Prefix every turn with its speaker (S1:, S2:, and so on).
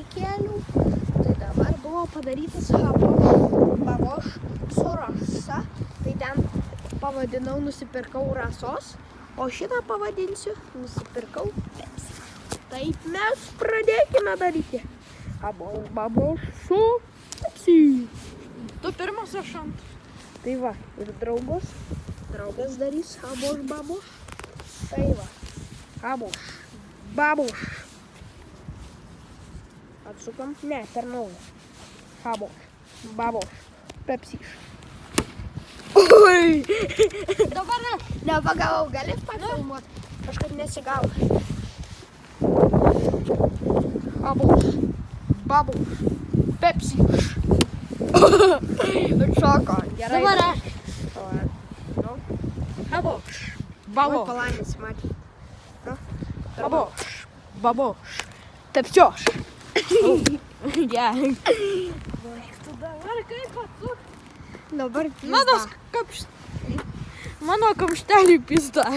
S1: kūdikėlių. Tai dabar buvo padarytas baboš su rasa. Tai ten pavadinau, nusipirkau rasos, o šitą pavadinsiu, nusipirkau Pepsi. Taip mes pradėkime daryti. Baboš su Pepsi.
S2: Tu pirmas aš ant.
S1: Tai va, ir draugas darys baboš. Tai va, baboš. Atsukam, ne, per naują. Baboš, Pepsi. Oi! Dabar nepagavau, gali pafilmuoti? Kažkaip nesigavo. Baboš, Pepsi. Atšoko, gerai.
S2: Dabar aš.
S1: Baboš.
S2: Baboš.
S1: Palaimės, matyti.
S2: Baboš.
S1: Tepčioš.
S2: Gerai.
S1: Tu dabar kaip atsuk? Dabar
S2: Mano kamšteliai pizda.